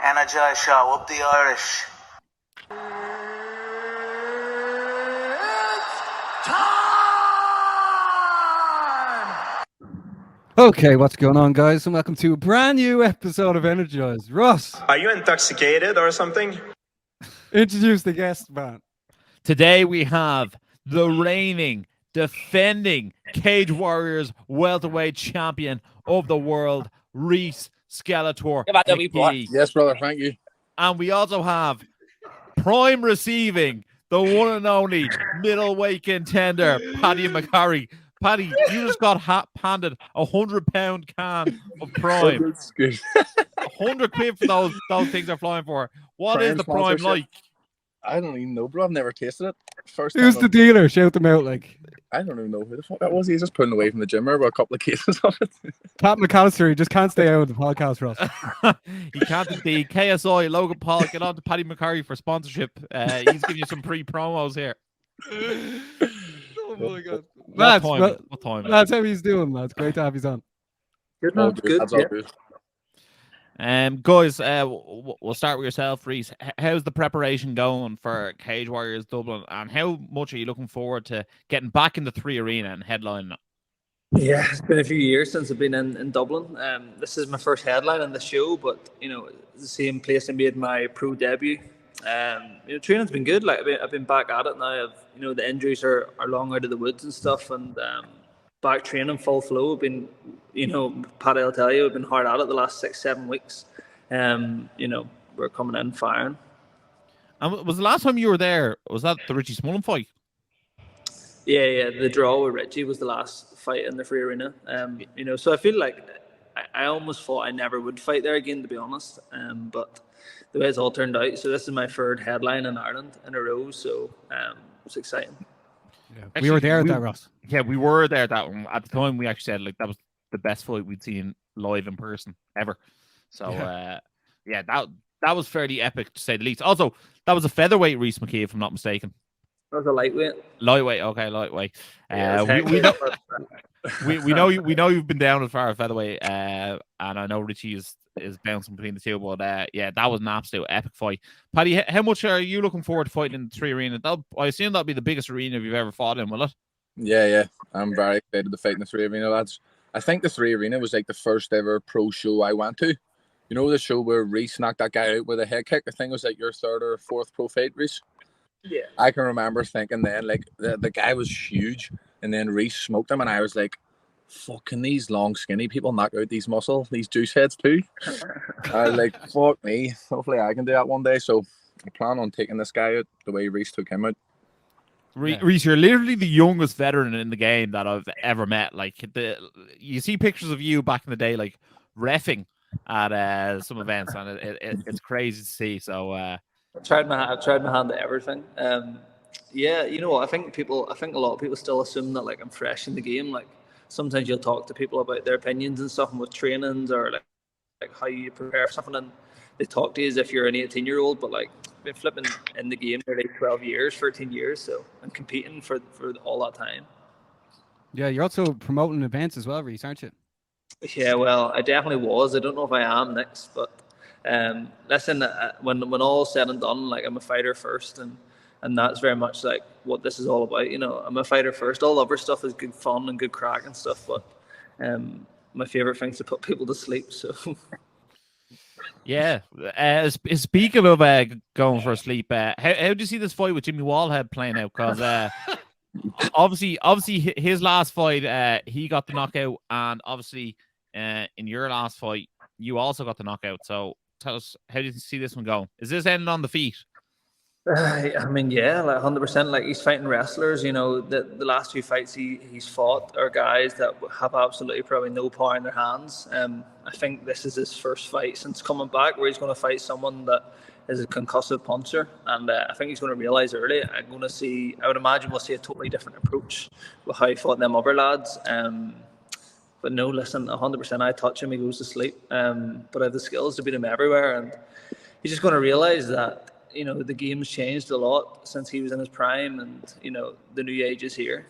Energized show, up the Irish. Okay, what's going on, guys? And welcome to a brand new episode of Energized. Ross, are you intoxicated or something? Introduce the guest, man. Today we have the reigning, defending Cage Warriors welterweight champion of the world, Rhys McKee. Yes, brother, thank you. And we also have prime receiving, the one and only middleweight contender, Paddy McCorry. Paddy, you just got handed a 100-pound can of prime. That's good. 100 quid for those things they're flying for. What is the prime like? I don't even know, bro. I've never tasted it. Who's the dealer? Shout them out, like. I don't even know who the fuck that was. He's just putting away from the gym with a couple of cases of it. Pat McAllister, he just can't stay out of the podcast, Ross. He can't. The KSI, Logan Paul, get on to Paddy McCorry for sponsorship. He's giving you some free promos here. Oh my god. What time? That's how he's doing, man. It's great to have you on. Good, man. Good. That's all good. Guys, we'll start with yourself, Rhys. How's the preparation going for Cage Warriors Dublin, and how much are you looking forward to getting back in the 3 Arena and headlining? Yeah, it's been a few years since I've been in Dublin. This is my first headline on the show, but it's the same place I made my pro debut. Training's been good. Like I've been back at it now. The injuries are long out of the woods and stuff, and back training full flow. I've been, Paddy, I'll tell you, I've been hard at it the last 6-7 weeks. We're coming in firing. And was the last time you were there? Was that the Richie Smullen fight? Yeah. The draw with Richie was the last fight in the Free Arena. So I feel like I almost thought I never would fight there again, to be honest. But the way it's all turned out, so this is my third headline in Ireland in a row, so it's exciting. Yeah. Actually, we were there at that, Ross. Yeah, we were there at that one. At the time, we actually said that was the best fight we'd seen live in person ever. So, that was fairly epic, to say the least. Also, that was a featherweight Rhys McKee, if I'm not mistaken. That was a lightweight. Lightweight. We know you've been down as far as featherweight, and I know Richie is bouncing between the two, but that was an absolute epic fight. Paddy, how much are you looking forward to fighting in the 3 Arena? I assume that'll be the biggest arena you've ever fought in, will it? Yeah. I'm very excited to fight in the 3 Arena, lads. I think the 3 Arena was like the first ever pro show I went to. You know the show where Rhys knocked that guy out with a head kick? I think it was like your 3rd or 4th pro fight, Rhys. Yeah. I can remember thinking then, like, the guy was huge, and then Rhys smoked him, and I was like, fucking these long, skinny people knock out these juice heads too. I was like, fuck me. Hopefully I can do that one day. So I plan on taking this guy out the way Rhys took him out. Rhys, you're literally the youngest veteran in the game that I've ever met. Like, you see pictures of you back in the day, like reffing at some events, and it's crazy to see. So I've tried my hand at everything. I think a lot of people still assume that like I'm fresh in the game. Like sometimes you'll talk to people about their opinions and stuff, and with trainings or like how you prepare for something, and they talk to you as if you're an 18-year-old, but like I've been flipping in the game for like 12 years, 13 years, so I'm competing for all that time. Yeah, you're also promoting events as well, Rhys, aren't you? Yeah, well, I definitely was. I don't know if I am next, but listen, when all's said and done, like I'm a fighter first, and that's very much like what this is all about. I'm a fighter first. All other stuff is good fun and good crack and stuff, but my favorite thing is to put people to sleep. So yeah. Speaking of going for a sleep, how do you see this fight with Jimmy Wallhead playing out? Because obviously his last fight, he got the knockout, and obviously in your last fight, you also got the knockout. So tell us, how do you see this one going? Is this ending on the feet? I mean, yeah, like 100%. Like he's fighting wrestlers. The last 2 fights he's fought are guys that have absolutely probably no power in their hands. I think this is his first fight since coming back where he's going to fight someone that is a concussive puncher, and I think he's going to realize early. I would imagine we'll see a totally different approach with how he fought them other lads. But no, listen, 100%. I touch him, he goes to sleep. But I have the skills to beat him everywhere, and he's just going to realize that. The game's changed a lot since he was in his prime, and the new age is here.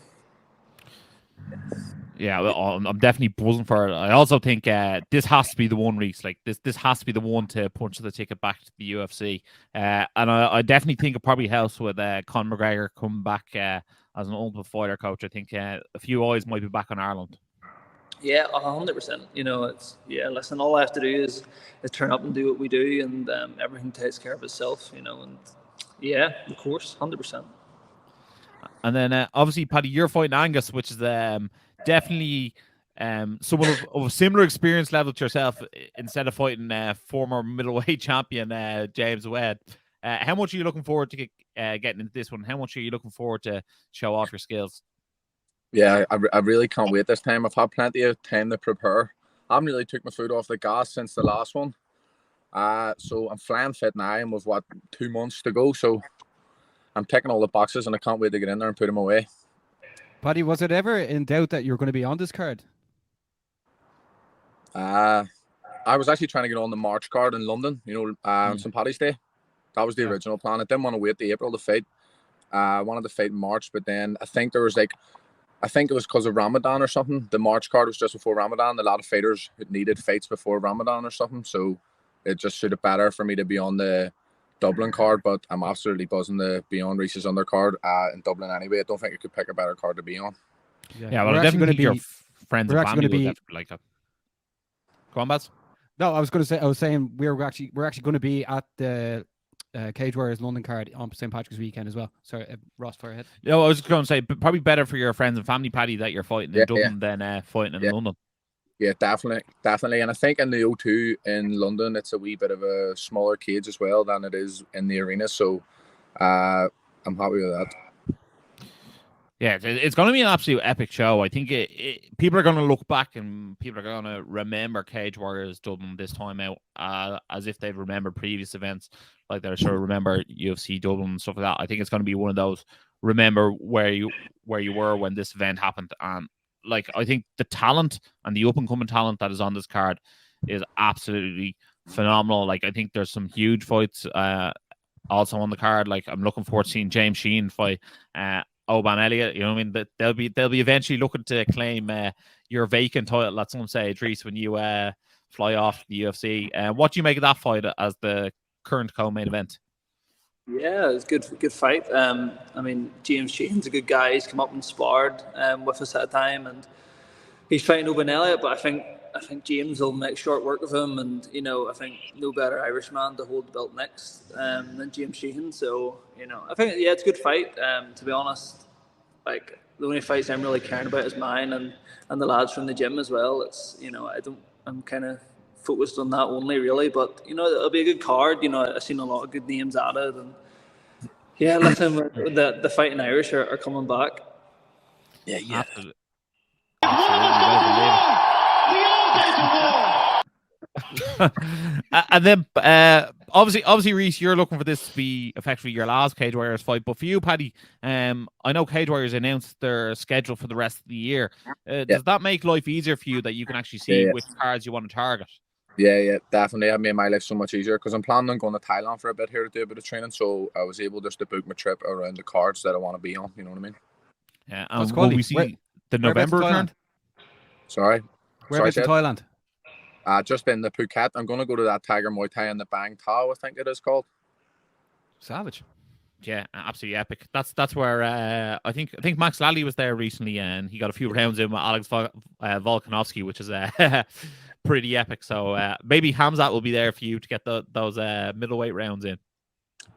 Yeah, well, I'm definitely buzzing for it. I also think this has to be the one, Rhys. Like this has to be the one to punch the ticket back to the UFC. And I definitely think it probably helps with Conor McGregor coming back as an Ultimate Fighter coach. I think a few eyes might be back on Ireland. Yeah, 100%. Listen, all I have to do is turn up and do what we do, and everything takes care of itself. And yeah, of course, 100%. And then obviously, Paddy, you're fighting Angus, which is definitely someone of a similar experience level to yourself. Instead of fighting former middleweight champion James Webb, how much are you looking forward to getting into this one? How much are you looking forward to show off your skills? Yeah, I really can't wait this time. I've had plenty of time to prepare. I haven't really took my foot off the gas since the last one. So I'm flying fit now, and with 2 months to go. So I'm ticking all the boxes, and I can't wait to get in there and put them away. Paddy, was it ever in doubt that you're going to be on this card? I was actually trying to get on the March card in London, on St. Paddy's Day. That was the original plan. I didn't want to wait to April to fight. I wanted to fight in March, but then I think it was because of Ramadan or something. The March card was just before Ramadan. A lot of fighters needed fights before Ramadan or something, so it just suited better for me to be on the Dublin card. But I'm absolutely buzzing to be on Rhys's undercard in Dublin anyway. I don't think you could pick a better card to be on. Yeah, well, I definitely think your friends and family will definitely like that. Go on, Baz. No, I was saying we're actually going to be at the Cage Warriors London card on St. Patrick's weekend as well. Sorry, Ross, fire ahead. No, I was just going to say probably better for your friends and family, Paddy, that you're fighting in Dublin than fighting in London. Yeah, definitely. And I think in the O2 in London, it's a wee bit of a smaller cage as well than it is in the arena. So I'm happy with that. Yeah, it's going to be an absolute epic show. I think people are going to look back and people are going to remember Cage Warriors Dublin this time out as if they've remembered previous events, like they're sure remember UFC Dublin and stuff like that. I think it's going to be one of those remember where you were when this event happened. And like I think the talent and the up and coming talent that is on this card is absolutely phenomenal. Like I think there's some huge fights also on the card. Like I'm looking forward to seeing James Sheehan fight Oban Elliott, you know what I mean? That they'll be eventually looking to claim your vacant title at some stage, Rhys, when you fly off the UFC. What do you make of that fight as the current co-main event? Yeah, it's good fight. I mean, James Sheehan's a good guy. He's come up and sparred with us at a time, and he's fighting Oban Elliott. But I think James will make short work of him, and I think no better Irishman to hold the belt next than James Sheehan. So I think it's a good fight. To be honest, like the only fights I'm really caring about is mine and the lads from the gym as well. It's I'm kind of focused on that only really, but it'll be a good card. I've seen a lot of good names added, and listen, the fighting Irish are coming back. Yeah. Absolutely. And then obviously Rhys, you're looking for this to be effectively your last Cage Warriors fight, but for you, Paddy, I know Cage Warriors announced their schedule for the rest of the year. Does that make life easier for you that you can actually see which cards you want to target? Yeah, definitely. That made my life so much easier because I'm planning on going to Thailand for a bit here to do a bit of training, so I was able just to book my trip around the cards that I want to be on. You know what I mean? Yeah. And will we see the November return? Sorry. Whereabouts in Thailand? Just in the Phuket. I'm going to go to that Tiger Muay Thai in the Bang Tao, I think it is called. Savage. Yeah, absolutely epic. That's where I think Max Lally was there recently, and he got a few rounds in with Alex Volkanovski, which is pretty epic. So maybe Hamzat will be there for you to get those middleweight rounds in.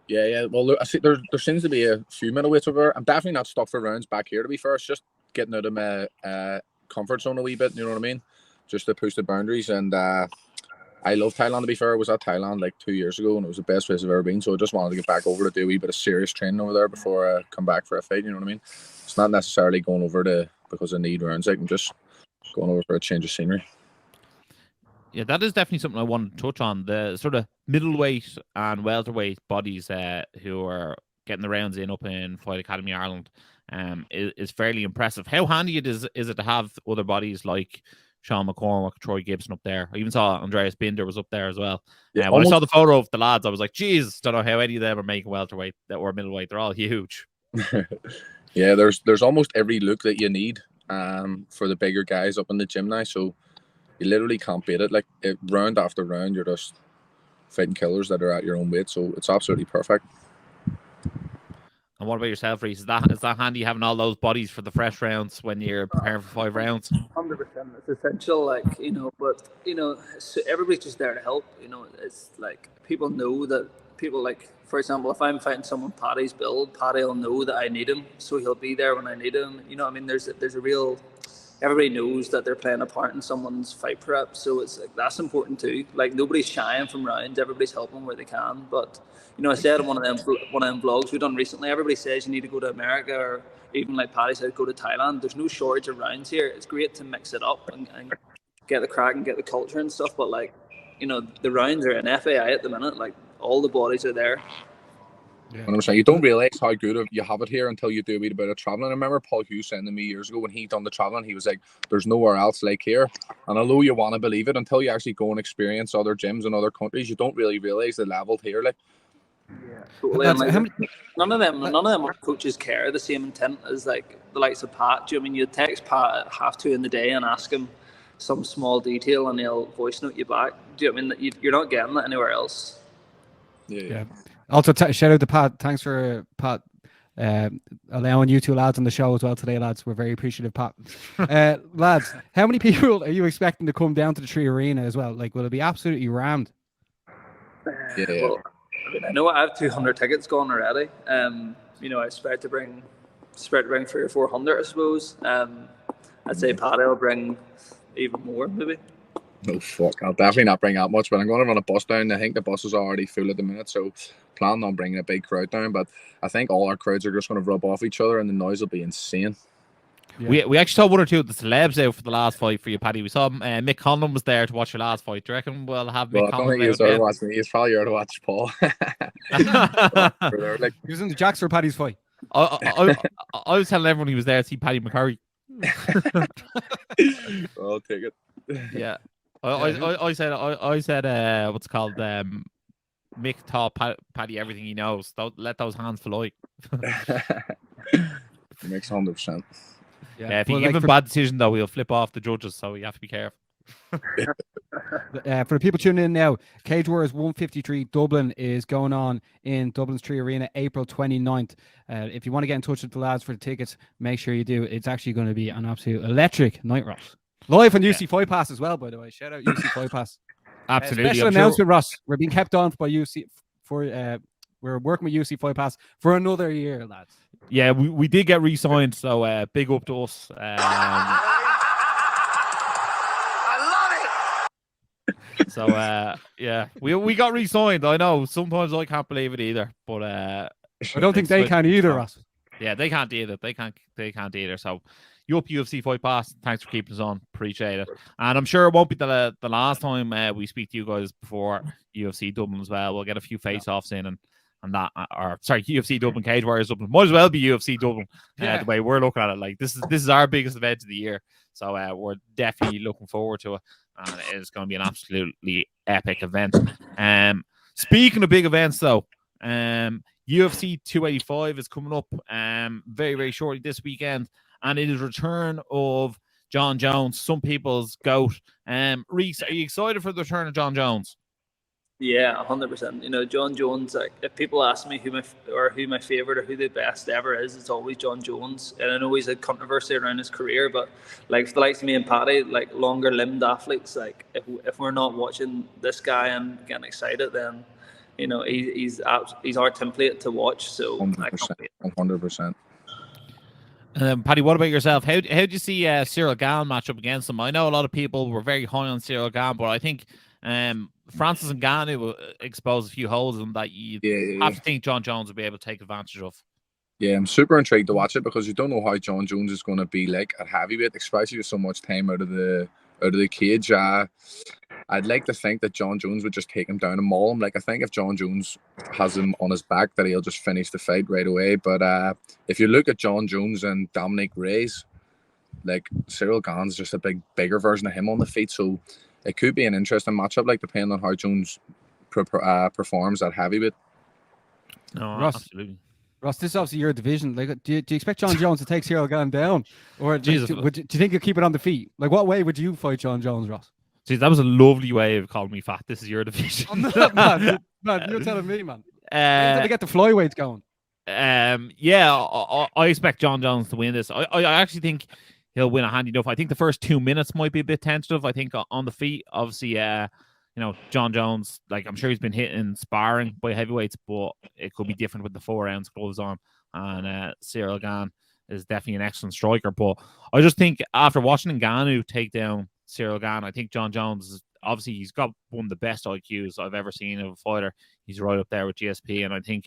Yeah. Well, look, I see there seems to be a few middleweights over there. I'm definitely not stuck for rounds back here, to be fair. It's just getting out of my comfort zone a wee bit, you know what I mean? Just to push the boundaries. And I love Thailand, to be fair. I was at Thailand like 2 years ago, and it was the best place I've ever been. So I just wanted to get back over to do a wee bit of serious training over there before I come back for a fight, you know what I mean? It's not necessarily going over because I need rounds. I'm just going over for a change of scenery. Yeah, that is definitely something I wanted to touch on. The sort of middleweight and welterweight bodies who are getting the rounds in up in Fight Academy Ireland is fairly impressive. How handy is it to have other bodies like Sean McCormack, Troy Gibson up there? I even saw Andreas Binder was up there as well. Yeah, when I saw the photo of the lads, I was like, geez, don't know how any of them are making welterweight or middleweight. They're all huge. Yeah, there's almost every look that you need for the bigger guys up in the gym now. So you literally can't beat it. Like round after round, you're just fighting killers that are at your own weight. So it's absolutely perfect. And what about yourself, Rhys? Is that handy having all those bodies for the fresh rounds when you're preparing for 5 rounds? 100%, it's essential, like, you know, but, you know, so everybody's just there to help, you know. It's like people know that people, like, for example, if I'm fighting someone Paddy's build, Paddy will know that I need him, so he'll be there when I need him. You know what I mean? There's a real, everybody knows that they're playing a part in someone's fight prep, so it's like, that's important too. Like, nobody's shying from rounds, everybody's helping where they can. But, you know, I said in one of them vlogs we've done recently, everybody says you need to go to America, or even like Paddy said, go to Thailand. There's no shortage of rounds here. It's great to mix it up and get the crack and get the culture and stuff, but, like, you know, the rounds are in FAI at the minute. Like, all the bodies are there. Yeah. 100%. You don't realise how good you have it here until you do a wee bit of travelling. I remember Paul Hughes saying to me years ago when he done the travelling, he was like, there's nowhere else like here. And although you want to believe it, until you actually go and experience other gyms in other countries, you don't really realise the level here. Like, yeah, totally. And, like, none of them coaches care the same intent as, like, the likes of Pat. Do you know what I mean? You text Pat at 2:30 in the day and ask him some small detail and he'll voice note you back. Do you know what I mean? You're not getting that anywhere else. Yeah. Also, shout out to Pat. Thanks for Pat allowing you two lads on the show as well today, lads. We're very appreciative, Pat. Lads, how many people are you expecting to come down to the Tree Arena as well? Like, will it be absolutely rammed? Yeah. Well, I mean, I know I have 200 tickets gone already. You know, I expect to bring 300 or 400, I suppose. I'd say Paddy will bring even more, maybe. No, fuck. I'll definitely not bring that much, but I'm going to run a bus down. I think the bus is already full at the minute, so planning on bringing a big crowd down. But I think all our crowds are just going to rub off each other, and the noise will be insane. Yeah. We actually saw one or two of the celebs out for the last fight for you, Paddy. We saw Mick Conlon was there to watch your last fight. Do you reckon we'll have Mick Conlon? I don't think he was there to watch me. He's probably there to watch Paul. He was in the jacks for Paddy's fight. I was telling everyone he was there to see Paddy McCorry. I'll take it. Yeah. I said what's it called, Mick taught Paddy everything he knows. Don't let those hands fly. Makes 100%. Yeah, if you give him a bad decision though, he'll flip off the judges, so you have to be careful. For the people tuning in now, Cage Warriors 153 Dublin is going on in Dublin's Tree Arena April 29th. If you want to get in touch with the lads for the tickets, make sure you do. It's actually going to be an absolute electric night, Ross. Live on UC Fight Pass as well, by the way. Shout out UC Fight Pass. Absolutely. Special announcement, Ross. We're being kept on by UC for we're working with UC Fight Pass for another year, lads. Yeah, we did get re-signed, so big up to us. So yeah, we got re-signed. I know sometimes I can't believe it either, but I don't think they can either, Ross. Yeah, they can't either. They can't either. So you up UFC Fight Pass. Thanks for keeping us on. Appreciate it. And I'm sure it won't be the last time we speak to you guys before UFC Dublin as well. We'll get a few face-offs in and that, or sorry, UFC Dublin, Cage Warriors Dublin. Might as well be UFC Dublin. The way we're looking at it, like this is our biggest event of the year. So we're definitely looking forward to it. And it's going to be an absolutely epic event. Speaking of big events, though, UFC 285 is coming up very, very shortly this weekend, and it is return of John Jones, some people's GOAT. Rhys, are you excited for the return of John Jones? Yeah, 100%. You know, John Jones, like, if people ask me who my favorite or who the best ever is, it's always John Jones. And I know he's had controversy around his career, but like for the likes of me and Paddy, like longer limbed athletes, like if we're not watching this guy and getting excited, then you know he's our template to watch. So 100%. Paddy, what about yourself? How do you see Cyril Gane match up against him? I know a lot of people were very high on Cyril Gane, but I think Francis Ngannou will expose a few holes in that you have to think John Jones will be able to take advantage of. Yeah, I'm super intrigued to watch it because you don't know how John Jones is going to be like at heavyweight, especially with so much time out of the cage. I'd like to think that John Jones would just take him down and maul him. Like, I think if John Jones has him on his back, that he'll just finish the fight right away. But if you look at John Jones and Dominic Reyes, like Cyril Gane's just a bigger version of him on the feet. So it could be an interesting matchup, like depending on how Jones performs at heavyweight. No, Ross, absolutely. Ross, this is obviously your division. Like, do you expect John Jones to take Cyril Gane down, or Jesus. do you think you'll keep it on the feet? Like, what way would you fight John Jones, Ross? See, that was a lovely way of calling me fat. This is your division. I'm not, man. You're telling me, man. Until they get the flyweights going. Yeah, I expect John Jones to win this. I actually think he'll win a handy enough. I think the first 2 minutes might be a bit tentative. I think on the feet, obviously, John Jones, like I'm sure he's been hitting sparring by heavyweights, but it could be different with the 4 ounce gloves on. And Cyril Gane is definitely an excellent striker. But I just think after watching Ngannou take down Cyril Gane, I think John Jones obviously he's got one of the best IQs I've ever seen of a fighter. He's right up there with GSP, and I think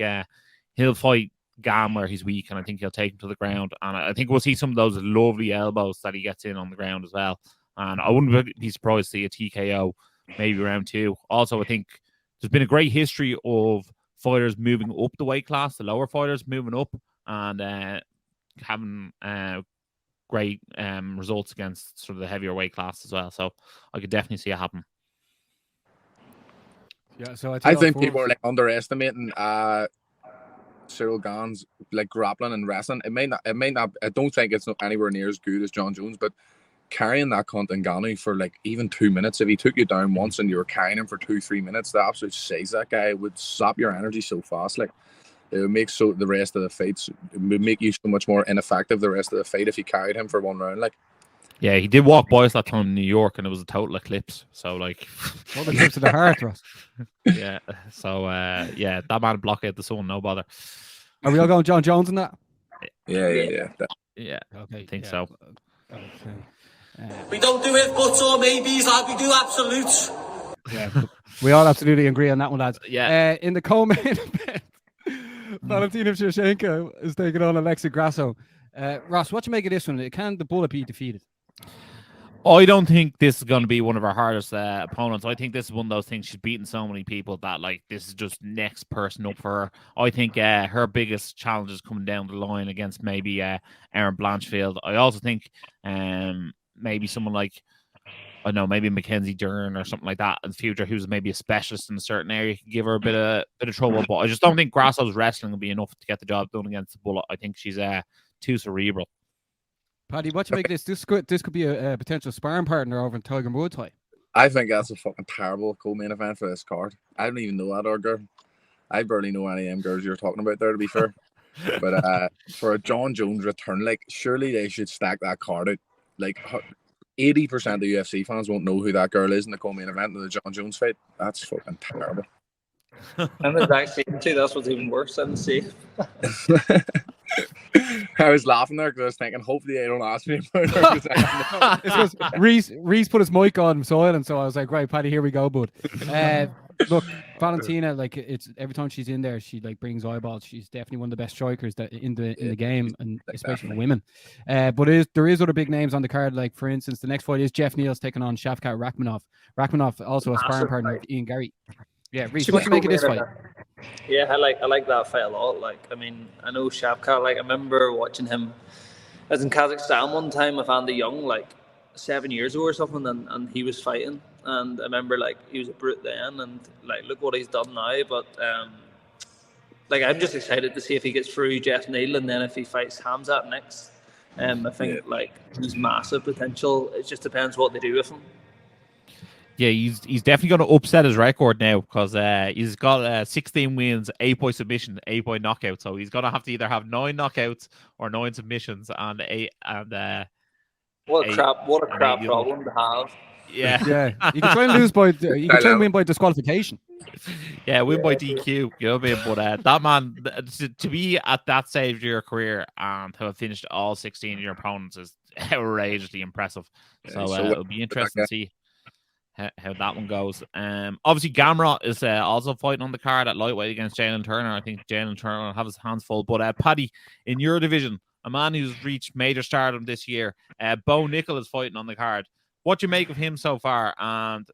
he'll fight Gane where he's weak, and I think he'll take him to the ground. And I think we'll see some of those lovely elbows that he gets in on the ground as well. And I wouldn't be surprised to see a TKO maybe round 2. Also, I think there's been a great history of fighters moving up the weight class, the lower fighters moving up and having great results against sort of the heavier weight class as well. So I could definitely see it happen. Yeah, so I think people are like underestimating Cyril Gane's like grappling and wrestling. It may not. I don't think it's anywhere near as good as John Jones, but carrying that cunt Ngannou for like even 2 minutes, if he took you down once and you were carrying him for 2-3 minutes, the absolute size that guy would sap your energy so fast. Like it would make the rest of the fights, it would make you so much more ineffective the rest of the fight if you carried him for one round. Like, yeah, he did walk by us that time in New York, and it was a total eclipse. So like, all the clips of the heart, Ross. Yeah. So yeah, that man blocked out the sun, no bother. Are we all going John Jones in that? Yeah. Yeah. Okay, I think so. Okay. We don't do if buts or maybes like we do absolutes. Yeah, we all absolutely agree on that one, lads. Yeah. In the co-main event, Valentina Shevchenko is taking on Alexa Grasso. Ross, what do you make of this one? Can the Bullet be defeated? I don't think this is going to be one of our hardest opponents. I think this is one of those things. She's beaten so many people that like this is just next person up for her. I think her biggest challenge is coming down the line against maybe Erin Blanchfield. I also think maybe someone like, I don't know, maybe Mackenzie Dern or something like that in the future, who's maybe a specialist in a certain area, can give her a bit of trouble. But I just don't think Grasso's wrestling will be enough to get the job done against the Bullet. I think she's too cerebral. Paddy, what do you make of this? This could be a potential sparring partner over in Tiger Muay Thai. I think that's a fucking terrible co-main event for this card. I don't even know that other girl. I barely know any of them girls you're talking about there, to be fair. But for a John Jones return, like surely they should stack that card out. Like 80% of the UFC fans won't know who that girl is in the co-main event of the John Jones fight. That's fucking terrible. And the back season too, that's what's even worse than the safe. I was laughing there because I was thinking, hopefully they don't ask me about her. It's because Rhys put his mic on silent, so I was like, right, Paddy, here we go, bud. Look, Valentina, like it's every time she's in there, she like brings eyeballs. She's definitely one of the best strikers that in the game, and especially for women. But there is other big names on the card. Like for instance, the next fight is Jeff Neal's taking on Shavkat Rakhmonov. Rakhmonov also a sparring partner of Ian Gary. Yeah, Rhys, what do you make of this fight? Yeah, I like that fight a lot. Like, I mean, I know Shavkat. Like, I remember watching him. I was in Kazakhstan one time with Andy Young, like 7 years ago or something, and he was fighting. And I remember, like, he was a brute then, and like, look what he's done now. But like, I'm just excited to see if he gets through Jeff Neal, and then if he fights Hamzat next. I think like he's massive potential. It just depends what they do with him. Yeah, he's definitely going to upset his record now because he's got 16 wins, 8 by submission, 8 by knockout. So he's going to have to either have 9 knockouts or 9 submissions and 8 and what a crap problem to have. Yeah, You can try and lose by you can try and win by disqualification. Yeah, win by DQ. You know what I mean? But that man, to be at that stage of your career and to have finished all 16 of your opponents is outrageously impressive. So it'll be interesting to see how that one goes. Obviously Gamrot is also fighting on the card at lightweight against Jalen Turner. I think Jalen Turner will have his hands full. But Paddy, in your division, a man who's reached major stardom this year, Bo Nickel is fighting on the card. What do you make of him so far? And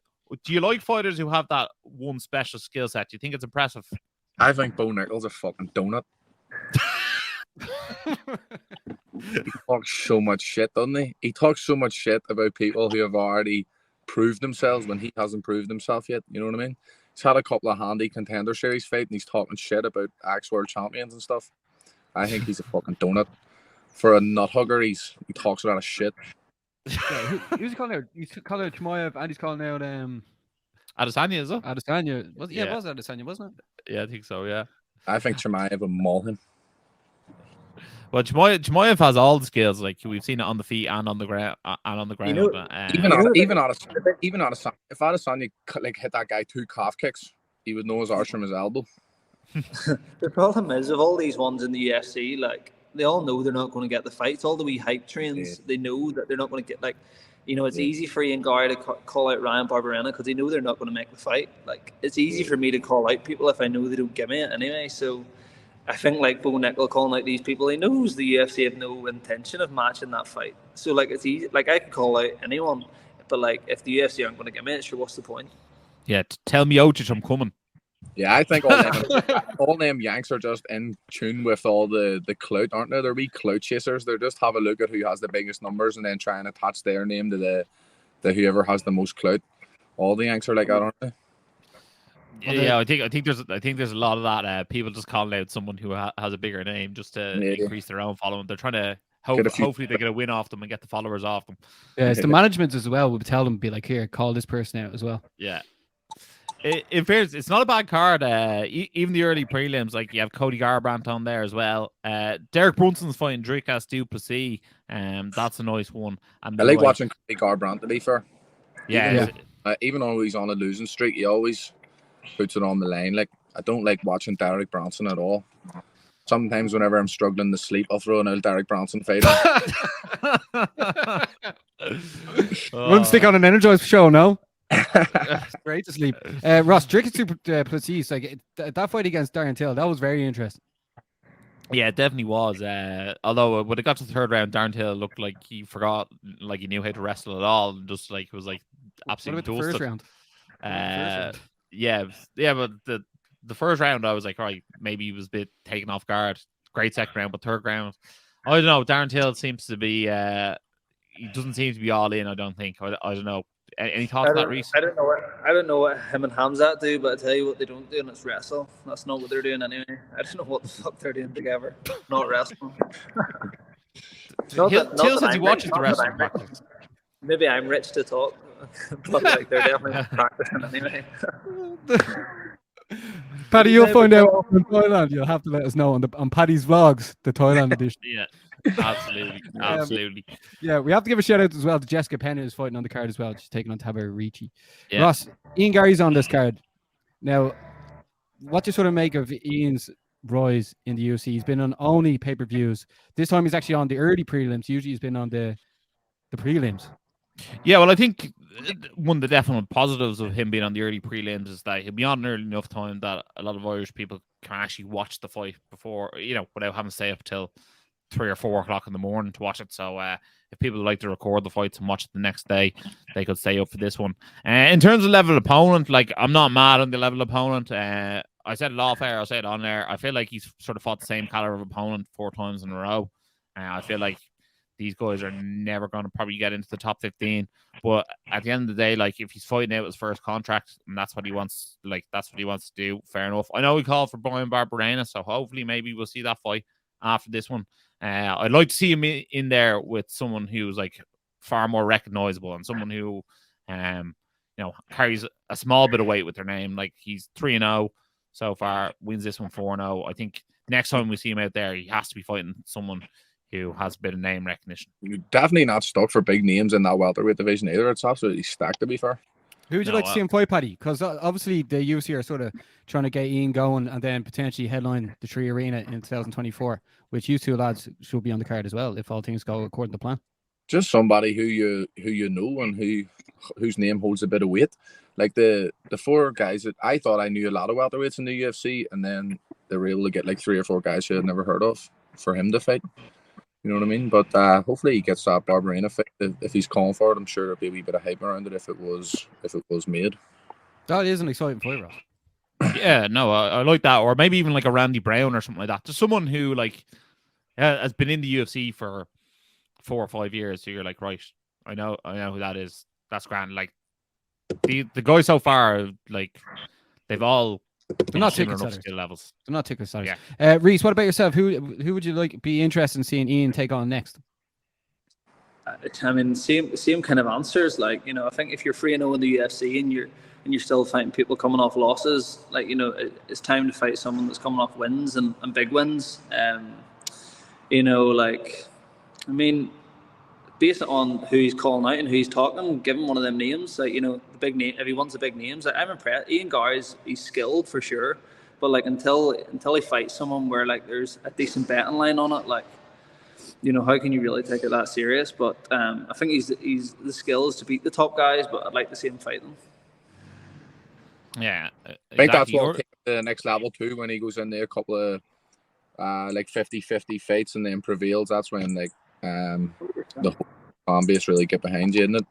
do you like fighters who have that one special skill set? Do you think it's impressive? I think Bo Nickel's a fucking donut. He talks so much shit, doesn't he? He talks so much shit about people who have already proved themselves when he hasn't proved himself yet. You know what I mean? He's had a couple of handy contender series fights and he's talking shit about ex-world champions and stuff. I think he's a fucking donut. For a nut hugger, he talks a lot of shit. Yeah, who's calling out? He's calling out Chimaev, and he's calling out Adesanya, is it? Adesanya. It was Yeah. Adesanya, wasn't it? Yeah, I think so. Yeah. I think Chimaev will maul him. Well, Chimaev has all the skills. Like we've seen it on the feet and on the ground. Even Adesanya, if Adesanya like hit that guy 2 calf kicks, he would know his arse from his elbow. The problem is, of all these ones in the UFC, like they all know they're not going to get the fights. All the wee hype trains, they know that they're not going to get, like, you know, it's easy for Ian Gary to call out Ryan Barberena because they know they're not going to make the fight. Like, it's easy for me to call out people if I know they don't give me it anyway. So I think, like, Bo Nickel calling out these people, he knows the UFC have no intention of matching that fight. So, like, it's easy. Like, I could call out anyone, but, like, if the UFC aren't going to give me it, sure, what's the point? Yeah, tell me, Ojic, I'm coming. Yeah, I think all them Yanks are just in tune with all the clout, aren't they? They're wee clout chasers. They just have a look at who has the biggest numbers and then try and attach their name to the whoever has the most clout. All the Yanks are like that, aren't they? Yeah, I think there's a lot of that. People just calling out someone who has a bigger name just to increase their own following. They're trying to hopefully they get a win off them and get the followers off them. Yeah, it's the management as well. We'll tell them, be like, here, call this person out as well. Yeah. In fairness, it's not a bad card. Even the early prelims, like you have Cody Garbrandt on there as well. Derek Brunson's fighting Dricus du Plessis. That's a nice one. And I like watching Cody Garbrandt, to be fair. Yeah. Even though he's on a losing streak, he always puts it on the line. Like, I don't like watching Derek Bronson at all. Sometimes whenever I'm struggling to sleep, I'll throw an old Derek Bronson fight on. Wouldn't stick on an Energized show, no? Great to sleep. Ross, Dricus du Plessis, like that fight against Darren Till, that was very interesting. Yeah, it definitely was. Although when it got to the third round, Darren Till looked like he forgot, like he knew how to wrestle at all, and just like it was like absolutely what about the first round? Yeah, but the first round, I was like, all right, maybe he was a bit taken off guard. Great second round, but third round, I don't know. Darren Till seems to be, he doesn't seem to be all in. I don't think. I don't know. Any thoughts on that, Rhys? I don't know what him and Hamzat do, but I tell you what they don't do, and it's wrestle. That's not what they're doing anyway. I don't know what the fuck they're doing together. Not wrestling. Till says he watches the wrestling practice. Maybe I'm rich to talk, but like they're definitely practicing anyway. Paddy, you'll find out in Thailand. You'll have to let us know on Paddy's vlogs, the Thailand edition. Yeah, absolutely. Yeah, we have to give a shout out as well to Jessica Penn, who's fighting on the card as well. She's taking on Tabor Ricci. Yeah. Ross, Ian Gary's on this card. Now, what do you sort of make of Ian's rise in the UFC? He's been on only pay-per-views. This time he's actually on the early prelims. Usually he's been on the prelims. Yeah, well, I think one of the definite positives of him being on the early prelims is that he'll be on an early enough time that a lot of Irish people can actually watch the fight before, without having to stay up till 3 or 4 o'clock in the morning to watch it. So if people like to record the fights and watch it the next day, they could stay up for this one. In terms of level of opponent, like, I'm not mad on the level of opponent. I said it off air, I said it on there. I feel like he's sort of fought the same caliber of opponent 4 times in a row. I feel like these guys are never going to probably get into the top 15. But at the end of the day, like, if he's fighting out his first contract and that's what he wants, to do, fair enough. I know he called for Brian Barberena, so hopefully maybe we'll see that fight after this one. I'd like to see him in there with someone who's like far more recognizable and someone who, carries a small bit of weight with their name. Like, he's 3-0 so far, wins this one 4-0. I think next time we see him out there, he has to be fighting someone who has a bit of name recognition. You're definitely not stuck for big names in that welterweight division either. It's absolutely stacked, to be fair. Who would you like to see him fight, Paddy? Because obviously the UFC are sort of trying to get Ian going and then potentially headline the Tree Arena in 2024, which you two lads should be on the card as well if all things go according to plan. Just somebody who you know and whose name holds a bit of weight. Like the 4 guys that I thought I knew a lot of welterweights in the UFC, and then they were able to get like 3 or 4 guys who I'd never heard of for him to fight. You know what I mean? But hopefully he gets that Barberena fight. If he's calling for it, I'm sure there'll be a wee bit of hype around it if it was made. That is an exciting fight, Ross. Yeah, no, I like that. Or maybe even like a Randy Brown or something like that. Just someone who like has been in the UFC for 4 or 5 years. So you're like, right, I know who that is. That's grand. Like the guys so far, like they've all They're not similar ticket enough sellers. skill levels. They're not ticket sellers. Yeah. Rhys, what about yourself? Who would you be interested in seeing Ian take on next? I mean, same kind of answers. Like, I think if you're 3-0 in the UFC and you're still fighting people coming off losses, like, it's time to fight someone that's coming off wins and big wins. Like, I mean, based on who he's calling out and who he's talking, give him one of them names. Like, the big name. If he wants the big names, like, I'm impressed. Ian Garry's he's skilled for sure, but like until he fights someone where like there's a decent betting line on it, like, how can you really take it that serious? But I think he's the skills to beat the top guys, but I'd like to see him fight them. Yeah, I think that's what will take the next level too, when he goes in there a couple of like 50-50 fights and then prevails. That's when like the whole fan base really get behind you, isn't it?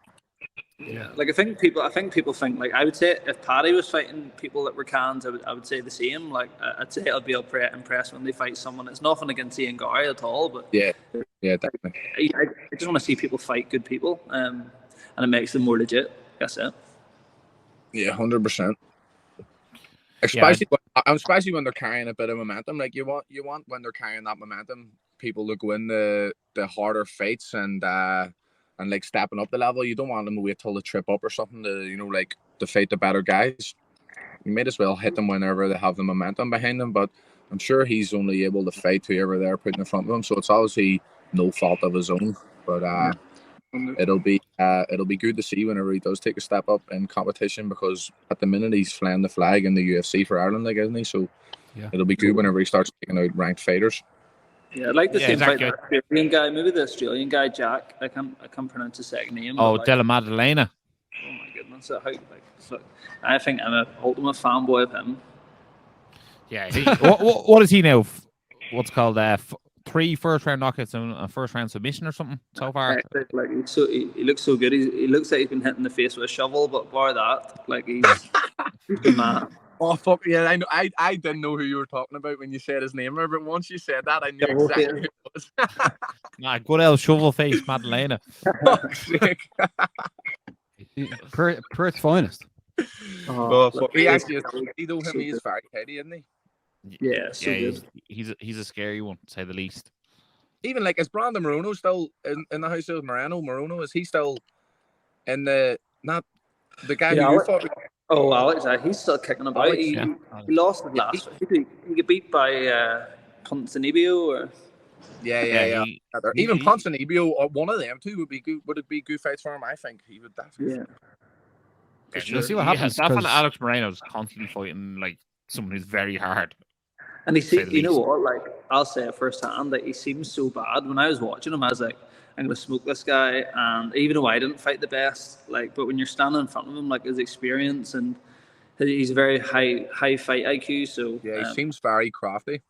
Yeah, like I think people think, like, I would say if Paddy was fighting people that were cans, I would say the same. Like, I'd say I'll be impressed when they fight someone. It's nothing against Ian Garry at all, but yeah, definitely. I just want to see people fight good people, and it makes them more legit. That's it. Yeah, 100%. Especially when they're carrying a bit of momentum. Like, you want when they're carrying that momentum, people to go in the harder fights and like stepping up the level. You don't want them to wait till they trip up or something to fight the better guys. You might as well hit them whenever they have the momentum behind them. But I'm sure he's only able to fight whoever they're putting in front of him. So it's obviously no fault of his own. But it'll be good to see whenever he does take a step up in competition, because at the minute he's flying the flag in the UFC for Ireland, like, isn't he? So it'll be good whenever he starts taking out ranked fighters. Yeah, I'd like to see him fight the Australian guy, maybe the Australian guy, Jack. I can't pronounce his second name. Oh, Della Maddalena. Oh my goodness! I think I'm an ultimate fanboy of him. Yeah. What is he now? What's called 3 first-round knockouts and a first-round submission or something so far. Like he looks so good. He looks like he's been hit in the face with a shovel, but bar that, like, he's the man. Oh fuck yeah! I know. I didn't know who you were talking about when you said his name, but once you said that, I knew exactly who it was. Nah, good old shovel face, Madalena. Perth's finest. He actually is. He is very heady, isn't he? Yeah, good. He's a scary one, to say the least. Even like, is Brandon Moreno still in the house of Moreno? Is he still in the guy who you fought with? Oh, Alex, he's still kicking about. He lost the last. He get beat by Ponzinibbio or. Yeah. Even Ponzinibbio, or one of them two, would be good. Would it be good fights for him? I think he would definitely. Yeah. Sure. We'll see what happens. That fella Alex Moreno's constantly fighting like someone who's very hard. And you know what? Like, I'll say it firsthand. Like, he seems so bad. When I was watching him, I was like, I'm gonna smoke this guy. And even though I didn't fight the best, like, but when you're standing in front of him, like, his experience and he's a very high fight IQ. So yeah, he seems very crafty.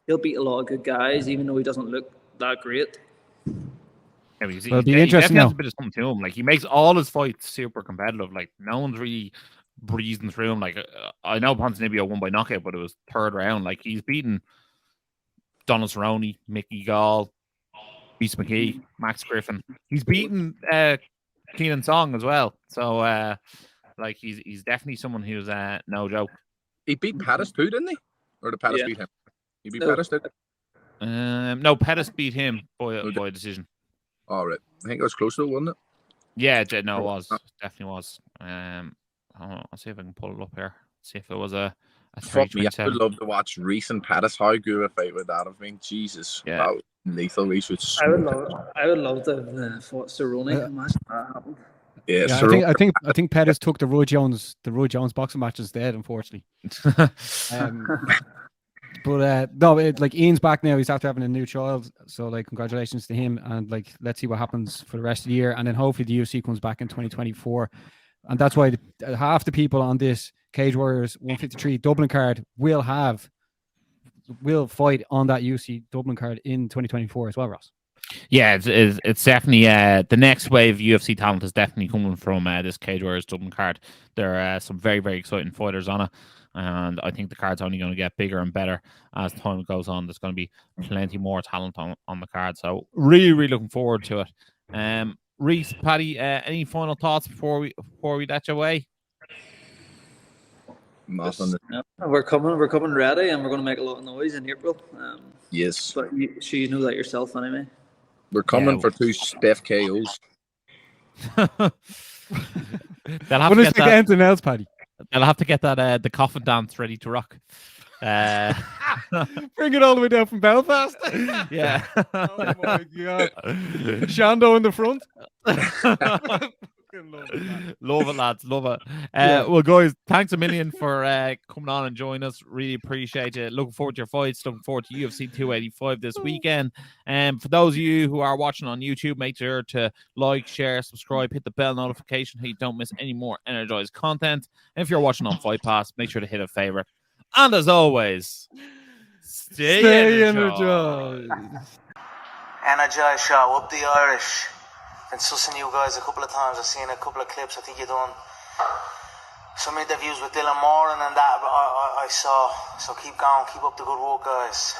He'll beat a lot of good guys, even though he doesn't look that great. Yeah, it'll be interesting. He has a bit of something to him. Like, he makes all his fights super competitive. Like, no one's really breezing through him. Like, I know Ponzinibbio won by knockout, but it was third round. Like, he's beaten Donald Cerrone, Mickey Gall, Rhys McKee, Max Griffin. He's beaten Keenan Song as well. So like, he's definitely someone who's no joke. He beat Pettis too, didn't he? Or did Pettis beat him? He beat Pettis, did he? No, Pettis beat him by a decision. All right. I think it was close though, wasn't it? Yeah, no, it was. Definitely was. I'll see if I can pull it up here. See if it was a Fuck me, I would love to watch Rhys and Pettis. How good a fight would that have been? Jesus. Yeah. That was lethal. Rhys would I would love to have fought Cerrone. Imagine that happened. Yeah, I think Pettis took the Roy Jones boxing match instead, unfortunately. But no, like, Ian's back now. He's after having a new child, so like, congratulations to him. And like, let's see what happens for the rest of the year, and then hopefully the UFC comes back in 2024. And that's why half the people on this Cage Warriors 153 Dublin card will fight on that UFC Dublin card in 2024 as well, Ross. Yeah, it's definitely the next wave of UFC talent is definitely coming from this Cage Warriors Dublin card. There are some very, very exciting fighters on it, and I think the card's only going to get bigger and better as time goes on. There's going to be plenty more talent on the card, so really, really looking forward to it. Rhys, Paddy, any final thoughts before we let you away? Nothing. Yeah, we're coming ready, and we're going to make a lot of noise in April. Yes. But you know that yourself anyway. We're coming for 2 stiff KOs. They'll have When to is get the that. anything else, Paddy? They'll have to get that the coffin dance ready to rock. Bring it all the way down from Belfast. Yeah. Oh my god. Shando in the front. Love it, lads. Love it. Well, guys, thanks a million for coming on and joining us. Really appreciate it. Looking forward to your fights. Looking forward to UFC 285 this weekend. And for those of you who are watching on YouTube, make sure to like, share, subscribe, hit the bell notification so you don't miss any more Energized content. And if you're watching on Fight Pass, make sure to hit a favorite. And as always, stay energized. Energized show, up the Irish. Been sussing you guys a couple of times. I've seen a couple of clips. I think you done some interviews with Dylan Moran and that I saw. So keep going, keep up the good work, guys.